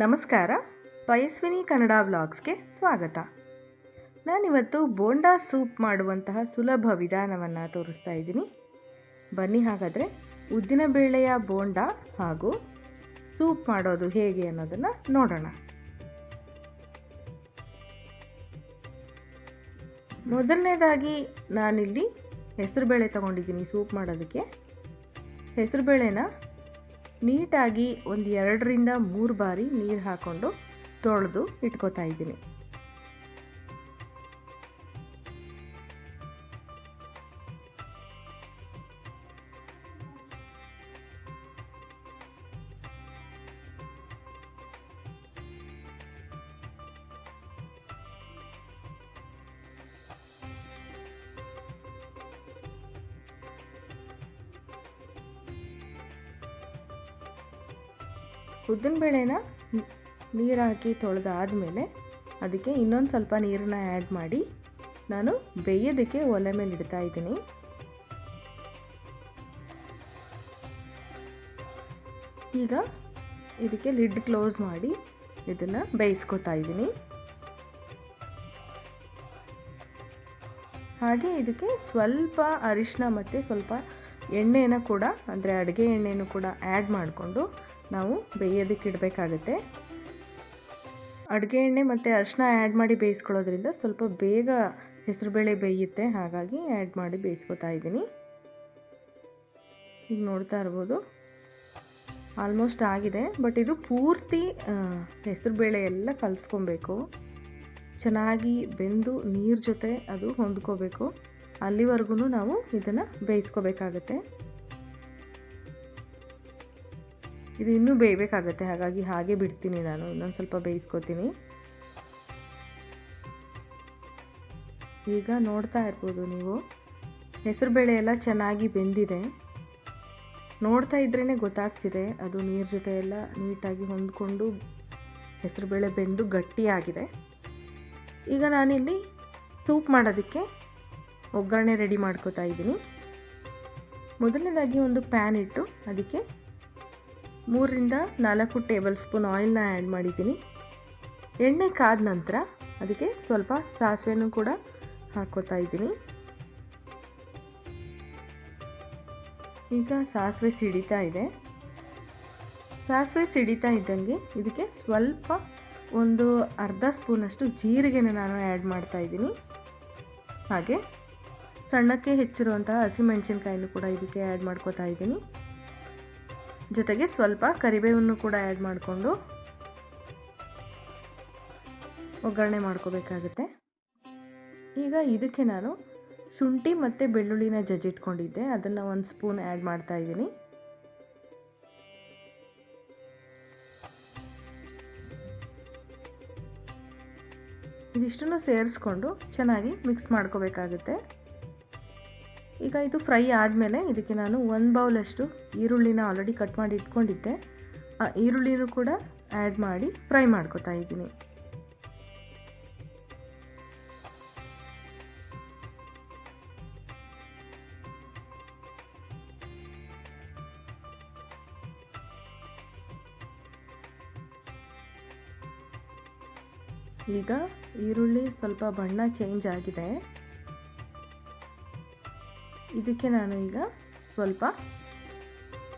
ನಮಸ್ಕಾರ. ಪಯಸ್ವಿನಿ ಕನ್ನಡ ವ್ಲಾಗ್ಸ್ಗೆ ಸ್ವಾಗತ. ನಾನಿವತ್ತು ಬೋಂಡಾ ಸೂಪ್ ಮಾಡುವಂತಹ ಸುಲಭ ವಿಧಾನವನ್ನು ತೋರಿಸ್ತಾ ಇದ್ದೀನಿ. ಬನ್ನಿ ಹಾಗಾದರೆ ಉದ್ದಿನ ಬೇಳೆಯ ಬೋಂಡಾ ಹಾಗೂ ಸೂಪ್ ಮಾಡೋದು ಹೇಗೆ ಅನ್ನೋದನ್ನು ನೋಡೋಣ. ಮೊದಲನೇದಾಗಿ ನಾನಿಲ್ಲಿ ಹೆಸರುಬೇಳೆ ತಗೊಂಡಿದ್ದೀನಿ ಸೂಪ್ ಮಾಡೋದಕ್ಕೆ. ಹೆಸರುಬೇಳೆನ ನೀಟಾಗಿ ಒಂದು 2ರಿಂದ 3 ಬಾರಿ ನೀರು ಹಾಕ್ಕೊಂಡು ತೊಳೆದು ಇಟ್ಕೋತಾ ಇದ್ದೀನಿ. ಉದ್ದಿನಬೇಳೆನ ನೀರು ಹಾಕಿ ತೊಳೆದಾದಮೇಲೆ ಅದಕ್ಕೆ ಇನ್ನೊಂದು ಸ್ವಲ್ಪ ನೀರನ್ನ ಆ್ಯಡ್ ಮಾಡಿ ನಾನು ಬೇಯೋದಕ್ಕೆ ಒಲೆ ಮೇಲೆ ಇಡ್ತಾ ಇದ್ದೀನಿ. ಈಗ ಇದಕ್ಕೆ ಲಿಡ್ ಕ್ಲೋಸ್ ಮಾಡಿ ಇದನ್ನು ಬೇಯಿಸ್ಕೊತಾ ಇದ್ದೀನಿ. ಹಾಗೆ ಇದಕ್ಕೆ ಸ್ವಲ್ಪ ಅರಿಶಿನ ಮತ್ತು ಸ್ವಲ್ಪ ಎಣ್ಣೆನ ಕೂಡ, ಅಂದರೆ ಅಡುಗೆ ಎಣ್ಣೆನೂ ಕೂಡ ಆ್ಯಡ್ ಮಾಡಿಕೊಂಡು ನಾವು ಬೇಯೋದಕ್ಕೆ ಇಡಬೇಕಾಗುತ್ತೆ. ಅಡುಗೆ ಎಣ್ಣೆ ಮತ್ತು ಅರಿಶಿನ ಆ್ಯಡ್ ಮಾಡಿ ಬೇಯಿಸ್ಕೊಳ್ಳೋದ್ರಿಂದ ಸ್ವಲ್ಪ ಬೇಗ ಹೆಸರುಬೇಳೆ ಬೇಯುತ್ತೆ. ಹಾಗಾಗಿ ಆ್ಯಡ್ ಮಾಡಿ ಬೇಯಿಸ್ಕೊತಾ ಇದ್ದೀನಿ. ಈಗ ನೋಡ್ತಾ ಇರ್ಬೋದು ಆಲ್ಮೋಸ್ಟ್ ಆಗಿದೆ. ಬಟ್ ಇದು ಪೂರ್ತಿ ಹೆಸರುಬೇಳೆ ಎಲ್ಲ ಕಲಿಸ್ಕೊಬೇಕು. ಚೆನ್ನಾಗಿ ಬೆಂದು ನೀರು ಜೊತೆ ಅದು ಹೊಂದ್ಕೋಬೇಕು. ಅಲ್ಲಿವರೆಗೂ ನಾವು ಇದನ್ನು ಬೇಯಿಸ್ಕೋಬೇಕಾಗತ್ತೆ. ಇದು ಇನ್ನೂ ಬೇಯಬೇಕಾಗತ್ತೆ, ಹಾಗಾಗಿ ಹಾಗೆ ಬಿಡ್ತೀನಿ ನಾನು. ಇನ್ನೊಂದು ಸ್ವಲ್ಪ ಬೇಯಿಸ್ಕೊತೀನಿ. ಈಗ ನೋಡ್ತಾ ಇರ್ಬೋದು ನೀವು, ಹೆಸರುಬೇಳೆ ಎಲ್ಲ ಚೆನ್ನಾಗಿ ಬೆಂದಿದೆ. ನೋಡ್ತಾ ಇದ್ರೇ ಗೊತ್ತಾಗ್ತಿದೆ ಅದು ನೀರು ಜೊತೆ ಎಲ್ಲ ನೀಟಾಗಿ ಹೊಂದ್ಕೊಂಡು ಹೆಸರುಬೇಳೆ ಬೆಂದು ಗಟ್ಟಿಯಾಗಿದೆ. ಈಗ ನಾನಿಲ್ಲಿ ಸೂಪ್ ಮಾಡೋದಕ್ಕೆ ಒಗ್ಗರಣೆ ರೆಡಿ ಮಾಡ್ಕೋತಾ ಇದ್ದೀನಿ. ಮೊದಲನೇದಾಗಿ ಒಂದು ಪ್ಯಾನ್ ಇಟ್ಟು ಅದಕ್ಕೆ 3ರಿಂದ 4 ಟೇಬಲ್ ಸ್ಪೂನ್ ಆಯಿಲ್ನ ಆ್ಯಡ್ ಮಾಡಿದ್ದೀನಿ. ಎಣ್ಣೆ ಕಾದ ನಂತರ ಅದಕ್ಕೆ ಸ್ವಲ್ಪ ಸಾಸಿವೆನೂ ಕೂಡ ಹಾಕ್ಕೋತಾ ಇದ್ದೀನಿ. ಈಗ ಸಾಸಿವೆ ಸಿಡಿತಾ ಇದೆ. ಸಾಸಿವೆ ಸಿಡಿತಾ ಇದ್ದಂಗೆ ಇದಕ್ಕೆ ಸ್ವಲ್ಪ ಒಂದು ಅರ್ಧ ಸ್ಪೂನಷ್ಟು ಜೀರಿಗೆನ ನಾನು ಆ್ಯಡ್ ಮಾಡ್ತಾ ಇದ್ದೀನಿ. ಹಾಗೆ ಸಣ್ಣಕ್ಕೆ ಹೆಚ್ಚಿರುವಂತಹ ಹಸಿಮೆಣಸಿನ್ಕಾಯಿನೂ ಕೂಡ ಇದಕ್ಕೆ ಆ್ಯಡ್ ಮಾಡ್ಕೋತಾ ಇದ್ದೀನಿ. ಜೊತೆಗೆ ಸ್ವಲ್ಪ ಕರಿಬೇವನ್ನು ಕೂಡ ಆ್ಯಡ್ ಮಾಡಿಕೊಂಡು ಒಗ್ಗರಣೆ ಮಾಡ್ಕೋಬೇಕಾಗುತ್ತೆ. ಈಗ ಇದಕ್ಕೆ ನಾನು ಶುಂಠಿ ಮತ್ತು ಬೆಳ್ಳುಳ್ಳಿನ ಜಜ್ಜಿಟ್ಕೊಂಡಿದ್ದೆ, ಅದನ್ನು 1 ಸ್ಪೂನ್ ಆ್ಯಡ್ ಮಾಡ್ತಾ ಇದ್ದೀನಿ. ಇದಿಷ್ಟನ್ನು ಸೇರಿಸ್ಕೊಂಡು ಚೆನ್ನಾಗಿ ಮಿಕ್ಸ್ ಮಾಡ್ಕೋಬೇಕಾಗುತ್ತೆ. ಈಗ ಇದು ಫ್ರೈ ಆದಮೇಲೆ ಇದಕ್ಕೆ ನಾನು 1 ಬೌಲಷ್ಟು ಈರುಳ್ಳಿನ ಆಲ್ರೆಡಿ ಕಟ್ ಮಾಡಿ ಇಟ್ಕೊಂಡಿದ್ದೆ, ಆ ಈರುಳ್ಳಿನೂ ಕೂಡ ಆ್ಯಡ್ ಮಾಡಿ ಫ್ರೈ ಮಾಡ್ಕೋತಾ ಇದ್ದೀನಿ. ಈಗ ಈರುಳ್ಳಿ ಸ್ವಲ್ಪ ಬಣ್ಣ ಚೇಂಜ್ ಆಗಿದೆ. ಇದಕ್ಕೆ ನಾನು ಈಗ ಸ್ವಲ್ಪ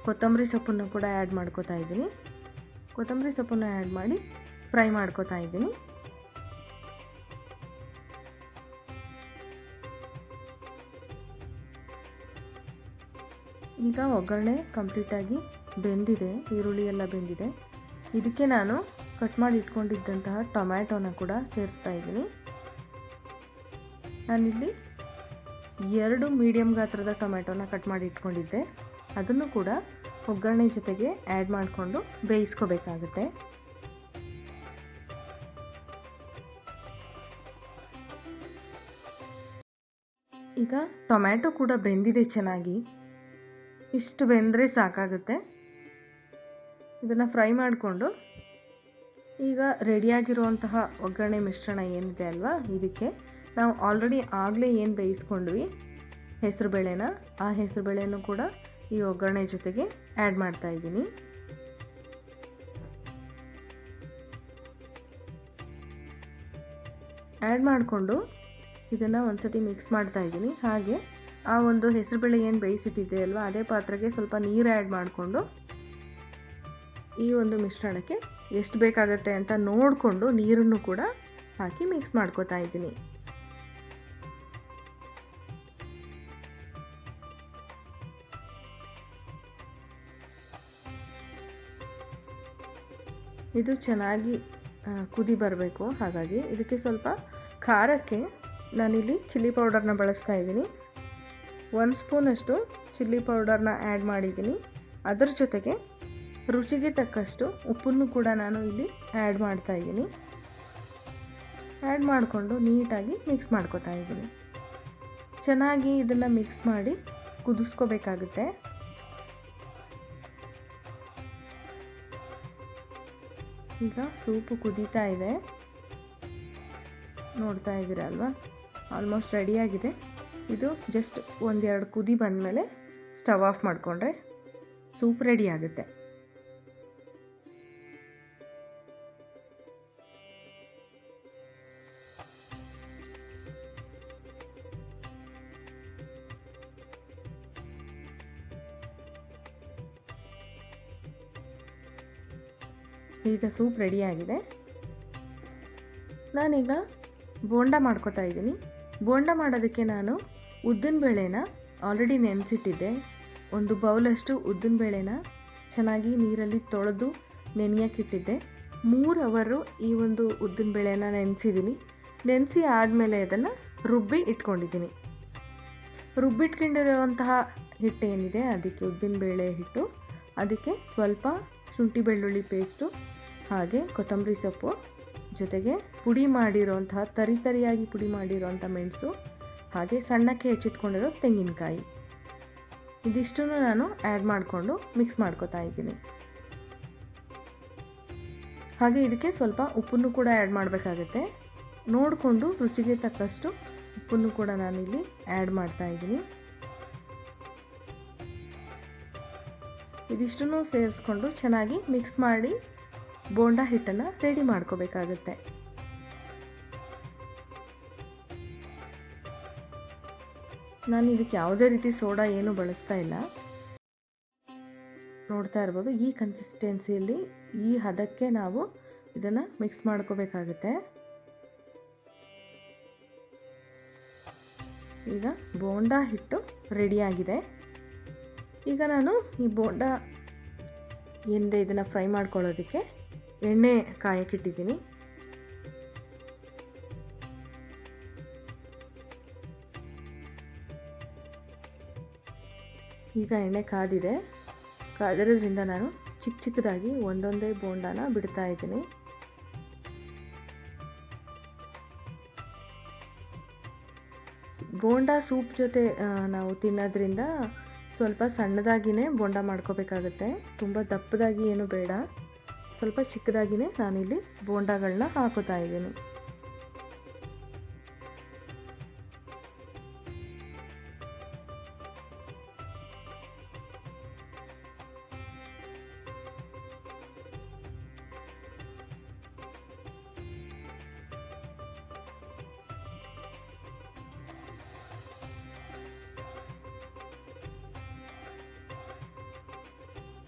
ಕೊತ್ತಂಬರಿ ಸೊಪ್ಪನ್ನು ಕೂಡ ಆ್ಯಡ್ ಮಾಡ್ಕೋತಾ ಇದ್ದೀನಿ. ಕೊತ್ತಂಬರಿ ಸೊಪ್ಪನ್ನು ಆ್ಯಡ್ ಮಾಡಿ ಫ್ರೈ ಮಾಡ್ಕೋತಾ ಇದ್ದೀನಿ. ಈಗ ಒಗ್ಗರಣೆ ಕಂಪ್ಲೀಟಾಗಿ ಬೆಂದಿದೆ, ಈರುಳ್ಳಿ ಎಲ್ಲ ಬೆಂದಿದೆ. ಇದಕ್ಕೆ ನಾನು ಕಟ್ ಮಾಡಿ ಇಟ್ಕೊಂಡಿದ್ದಂತಹ ಟೊಮ್ಯಾಟೋನ ಕೂಡ ಸೇರಿಸ್ತಾ ಇದ್ದೀನಿ. ನಾನಿಲ್ಲಿ 2 ಮೀಡಿಯಮ್ ಗಾತ್ರದ ಟೊಮ್ಯಾಟೋನ ಕಟ್ ಮಾಡಿ ಇಟ್ಕೊಂಡಿದ್ದೆ, ಅದನ್ನು ಕೂಡ ಒಗ್ಗರಣೆ ಜೊತೆಗೆ ಆ್ಯಡ್ ಮಾಡಿಕೊಂಡು ಬೇಯಿಸ್ಕೋಬೇಕಾಗುತ್ತೆ. ಈಗ ಟೊಮ್ಯಾಟೊ ಕೂಡ ಬೆಂದಿದೆ ಚೆನ್ನಾಗಿ. ಇಷ್ಟು ಬೆಂದರೆ ಸಾಕಾಗುತ್ತೆ. ಇದನ್ನು ಫ್ರೈ ಮಾಡಿಕೊಂಡು ಈಗ ರೆಡಿಯಾಗಿರುವಂತಹ ಒಗ್ಗರಣೆ ಮಿಶ್ರಣ ಏನಿದೆ ಅಲ್ವಾ, ಇದಕ್ಕೆ ನಾವು ಆಲ್ರೆಡಿ ಆಗಲೇ ಏನು ಬೇಯಿಸ್ಕೊಂಡ್ವಿ ಹೆಸರುಬೇಳೆನ, ಆ ಹೆಸರುಬೇಳೆನೂ ಕೂಡ ಈ ಒಗ್ಗರಣೆ ಜೊತೆಗೆ ಆ್ಯಡ್ ಮಾಡ್ತಾ ಇದ್ದೀನಿ. ಆ್ಯಡ್ ಮಾಡಿಕೊಂಡು ಇದನ್ನು ಒಂದು ಸತಿ ಮಿಕ್ಸ್ ಮಾಡ್ತಾಯಿದ್ದೀನಿ. ಹಾಗೆ ಆ ಒಂದು ಹೆಸರುಬೇಳೆ ಏನು ಬೇಯಿಸಿಟ್ಟಿದ್ದೆ ಅಲ್ವಾ, ಅದೇ ಪಾತ್ರೆಗೆ ಸ್ವಲ್ಪ ನೀರು ಆ್ಯಡ್ ಮಾಡಿಕೊಂಡು ಈ ಒಂದು ಮಿಶ್ರಣಕ್ಕೆ ಎಷ್ಟು ಬೇಕಾಗುತ್ತೆ ಅಂತ ನೋಡಿಕೊಂಡು ನೀರನ್ನು ಕೂಡ ಹಾಕಿ ಮಿಕ್ಸ್ ಮಾಡ್ಕೋತಾ ಇದ್ದೀನಿ. ಇದು ಚೆನ್ನಾಗಿ ಕುದಿ ಬರಬೇಕು. ಹಾಗಾಗಿ ಇದಕ್ಕೆ ಸ್ವಲ್ಪ ಖಾರಕ್ಕೆ ನಾನಿಲ್ಲಿ ಚಿಲ್ಲಿ ಪೌಡರ್ನ ಬಳಸ್ತಾ ಇದ್ದೀನಿ. 1 ಸ್ಪೂನಷ್ಟು ಚಿಲ್ಲಿ ಪೌಡರ್ನ ಆ್ಯಡ್ ಮಾಡಿದ್ದೀನಿ. ಅದರ ಜೊತೆಗೆ ರುಚಿಗೆ ತಕ್ಕಷ್ಟು ಉಪ್ಪನ್ನು ಕೂಡ ನಾನು ಇಲ್ಲಿ ಆ್ಯಡ್ ಮಾಡ್ತಾ ಇದ್ದೀನಿ. ಆ್ಯಡ್ ಮಾಡಿಕೊಂಡು ನೀಟಾಗಿ ಮಿಕ್ಸ್ ಮಾಡ್ಕೊತಾ ಇದ್ದೀನಿ. ಚೆನ್ನಾಗಿ ಇದನ್ನು ಮಿಕ್ಸ್ ಮಾಡಿ ಕುದಿಸ್ಕೋಬೇಕಾಗುತ್ತೆ. ಈಗ ಸೂಪು ಕುದೀತಾ ಇದೆ, ನೋಡ್ತಾ ಇದ್ದೀರಾ ಅಲ್ವಾ, ಆಲ್ಮೋಸ್ಟ್ ರೆಡಿಯಾಗಿದೆ. ಇದು ಜಸ್ಟ್ 1-2 ಕುದಿ ಬಂದಮೇಲೆ ಸ್ಟವ್ ಆಫ್ ಮಾಡಿಕೊಂಡ್ರೆ ಸೂಪ್ ರೆಡಿ ಆಗುತ್ತೆ. ಈಗ ಸೂಪ್ ರೆಡಿಯಾಗಿದೆ. ನಾನೀಗ ಬೋಂಡ ಮಾಡ್ಕೋತಾ ಇದ್ದೀನಿ. ಬೋಂಡ ಮಾಡೋದಕ್ಕೆ ನಾನು ಉದ್ದಿನಬೇಳೆನ ಆಲ್ರೆಡಿ ನೆನೆಸಿಟ್ಟಿದ್ದೆ. 1 ಬೌಲಷ್ಟು ಉದ್ದಿನಬೇಳೆನ ಚೆನ್ನಾಗಿ ನೀರಲ್ಲಿ ತೊಳೆದು ನೆನೆಯೋಕ್ಕಿಟ್ಟಿದ್ದೆ. 3 ಅವರು ಈ ಒಂದು ಉದ್ದಿನಬೇಳೆನ ನೆನೆಸಿದ್ದೀನಿ. ನೆನೆಸಿ ಆದಮೇಲೆ ಅದನ್ನು ರುಬ್ಬಿ ಇಟ್ಕೊಂಡಿದ್ದೀನಿ. ರುಬ್ಬಿಟ್ಕೊಂಡಿರುವಂತಹ ಹಿಟ್ಟೇನಿದೆ ಅದಕ್ಕೆ ಉದ್ದಿನಬೇಳೆ ಹಿಟ್ಟು, ಅದಕ್ಕೆ ಸ್ವಲ್ಪ ಶುಂಠಿ ಬೆಳ್ಳುಳ್ಳಿ ಪೇಸ್ಟು, ಹಾಗೆ ಕೊತ್ತಂಬರಿ ಸೊಪ್ಪು, ಜೊತೆಗೆ ಪುಡಿ ಮಾಡಿರೋಂತಹ ತರಿಯಾಗಿ ಪುಡಿ ಮಾಡಿರೋಂಥ ಮೆಣಸು, ಹಾಗೆ ಸಣ್ಣಕ್ಕೆ ಹೆಚ್ಚಿಟ್ಕೊಂಡಿರೋ ತೆಂಗಿನಕಾಯಿ, ಇದಿಷ್ಟನ್ನು ನಾನು ಆ್ಯಡ್ ಮಾಡಿಕೊಂಡು ಮಿಕ್ಸ್ ಮಾಡ್ಕೊತಾ ಇದ್ದೀನಿ. ಹಾಗೆ ಇದಕ್ಕೆ ಸ್ವಲ್ಪ ಉಪ್ಪನ್ನು ಕೂಡ ಆ್ಯಡ್ ಮಾಡಬೇಕಾಗುತ್ತೆ. ನೋಡಿಕೊಂಡು ರುಚಿಗೆ ತಕ್ಕಷ್ಟು ಉಪ್ಪನ್ನು ಕೂಡ ನಾನಿಲ್ಲಿ ಆ್ಯಡ್ ಮಾಡ್ತಾ ಇದ್ದೀನಿ. ಇದಿಷ್ಟನ್ನು ಸೇರಿಸ್ಕೊಂಡು ಚೆನ್ನಾಗಿ ಮಿಕ್ಸ್ ಮಾಡಿ ಬೋಂಡ ಹಿಟ್ಟನ್ನು ರೆಡಿ ಮಾಡ್ಕೋಬೇಕಾಗುತ್ತೆ. ನಾನು ಇದಕ್ಕೆ ಯಾವುದೇ ರೀತಿ ಸೋಡಾ ಏನು ಬಳಸ್ತಾ ಇಲ್ಲ. ನೋಡ್ತಾ ಇರ್ಬೋದು, ಈ ಕನ್ಸಿಸ್ಟೆನ್ಸಿಯಲ್ಲಿ ಈ ಹದಕ್ಕೆ ನಾವು ಇದನ್ನು ಮಿಕ್ಸ್ ಮಾಡ್ಕೋಬೇಕಾಗುತ್ತೆ. ಈಗ ಬೋಂಡ ಹಿಟ್ಟು ರೆಡಿಯಾಗಿದೆ. ಈಗ ನಾನು ಈ ಬೋಂಡ ಏನಿದೆ ಇದನ್ನು ಫ್ರೈ ಮಾಡ್ಕೊಳ್ಳೋದಕ್ಕೆ ಎಣ್ಣೆ ಕಾಯಕ್ಕಿಟ್ಟಿದ್ದೀನಿ. ಈಗ ಎಣ್ಣೆ ಕಾದಿರೋದ್ರಿಂದ ನಾನು ಚಿಕ್ಕದಾಗಿ ಒಂದೊಂದೇ ಬೋಂಡನ ಬಿಡ್ತಾ ಇದ್ದೀನಿ. ಬೋಂಡ ಸೂಪ್ ಜೊತೆ ನಾವು ತಿನ್ನೋದ್ರಿಂದ ಸ್ವಲ್ಪ ಸಣ್ಣದಾಗಿಯೇ ಬೋಂಡ ಮಾಡ್ಕೋಬೇಕಾಗುತ್ತೆ. ತುಂಬ ದಪ್ಪದಾಗಿ ಏನು ಬೇಡ, ಸ್ವಲ್ಪ ಚಿಕ್ಕದಾಗಿಯೇ ನಾನಿಲ್ಲಿ ಬೋಂಡಗಳನ್ನ ಹಾಕೋತಾ ಇದ್ದೀನಿ.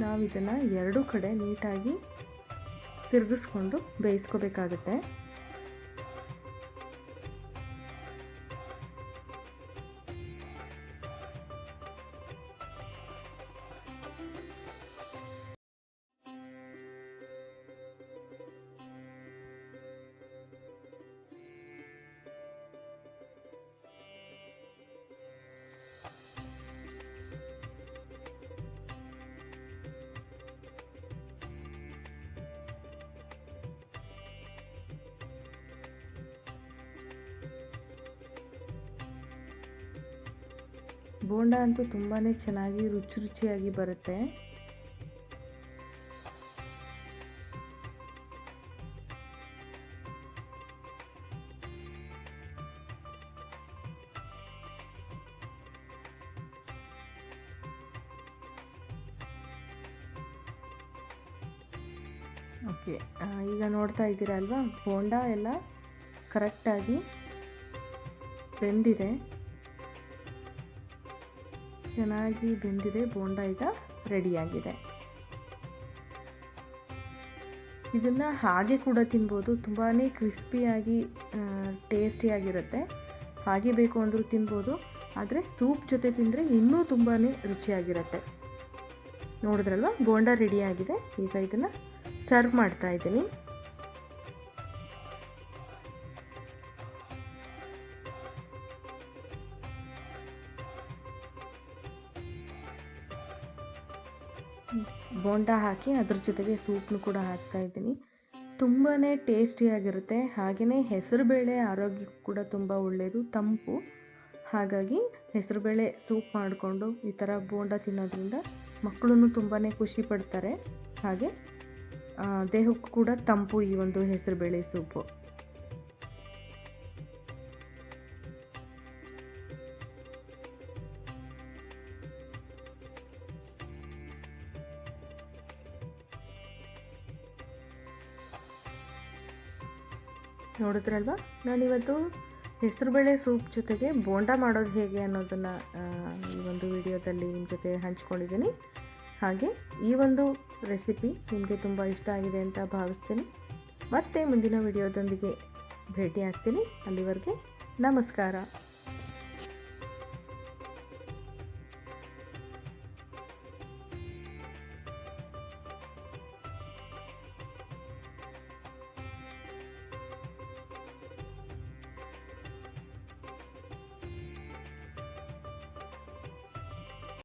ನಾವು ಇದನ್ನು 2 ಕಡೆ ನೀಟಾಗಿ ತಿರುಗಿಸ್ಕೊಂಡು ಬೇಯಿಸ್ಕೋಬೇಕಾಗುತ್ತೆ. ಬೋಂಡ ಅಂತೂ ತುಂಬಾ ಚೆನ್ನಾಗಿ ರುಚಿಯಾಗಿ ಬರುತ್ತೆ. ಓಕೆ, ಈಗ ನೋಡ್ತಾ ಇದ್ದೀರಾ ಅಲ್ವಾ, ಬೋಂಡ ಎಲ್ಲ ಕರೆಕ್ಟಾಗಿ ಬೆಂದಿದೆ, ಚೆನ್ನಾಗಿ ಬೆಂದಿದೆ. ಬೋಂಡ ಈಗ ರೆಡಿಯಾಗಿದೆ. ಇದನ್ನು ಹಾಗೆ ಕೂಡ ತಿನ್ಬೋದು, ತುಂಬಾ ಕ್ರಿಸ್ಪಿಯಾಗಿ ಟೇಸ್ಟಿಯಾಗಿರುತ್ತೆ. ಹಾಗೆ ಬೇಕು ಅಂದರೂ ತಿನ್ಬೋದು, ಆದರೆ ಸೂಪ್ ಜೊತೆ ತಿಂದರೆ ಇನ್ನೂ ತುಂಬಾ ರುಚಿಯಾಗಿರುತ್ತೆ. ನೋಡಿದ್ರಲ್ವ, ಬೋಂಡ ರೆಡಿಯಾಗಿದೆ. ಈಗ ಇದನ್ನು ಸರ್ವ್ ಮಾಡ್ತಾ ಇದ್ದೀನಿ. ಬೋಂಡ ಹಾಕಿ ಅದ್ರ ಜೊತೆಗೆ ಸೂಪ್ನು ಕೂಡ ಹಾಕ್ತಾ ಇದ್ದೀನಿ. ತುಂಬಾ ಟೇಸ್ಟಿಯಾಗಿರುತ್ತೆ. ಹಾಗೆಯೇ ಹೆಸರುಬೇಳೆ ಆರೋಗ್ಯಕ್ಕೂ ಕೂಡ ತುಂಬ ಒಳ್ಳೆಯದು, ತಂಪು. ಹಾಗಾಗಿ ಹೆಸರುಬೇಳೆ ಸೂಪ್ ಮಾಡಿಕೊಂಡು ಈ ಥರ ಬೋಂಡ ತಿನ್ನೋದ್ರಿಂದ ಮಕ್ಕಳು ತುಂಬಾ ಖುಷಿ ಪಡ್ತಾರೆ. ಹಾಗೆ ದೇಹಕ್ಕೂ ಕೂಡ ತಂಪು ಈ ಒಂದು ಹೆಸರುಬೇಳೆ ಸೂಪು. ನೋಡಿದ್ರಲ್ವ, ನಾನಿವತ್ತು ಹೆಸರುಬೇಳೆ ಸೂಪ್ ಜೊತೆಗೆ ಬೋಂಡ ಮಾಡೋದು ಹೇಗೆ ಅನ್ನೋದನ್ನು ಈ ಒಂದು ವಿಡಿಯೋದಲ್ಲಿ ನಿಮ್ಮ ಜೊತೆ ಹಂಚ್ಕೊಂಡಿದ್ದೀನಿ. ಹಾಗೆ ಈ ಒಂದು ರೆಸಿಪಿ ನಿಮಗೆ ತುಂಬ ಇಷ್ಟ ಆಗಿದೆ ಅಂತ ಭಾವಿಸ್ತೀನಿ. ಮತ್ತೆ ಮುಂದಿನ ವಿಡಿಯೋದೊಂದಿಗೆ ಭೇಟಿ ಆಗ್ತೀನಿ. ಅಲ್ಲಿವರೆಗೆ ನಮಸ್ಕಾರ.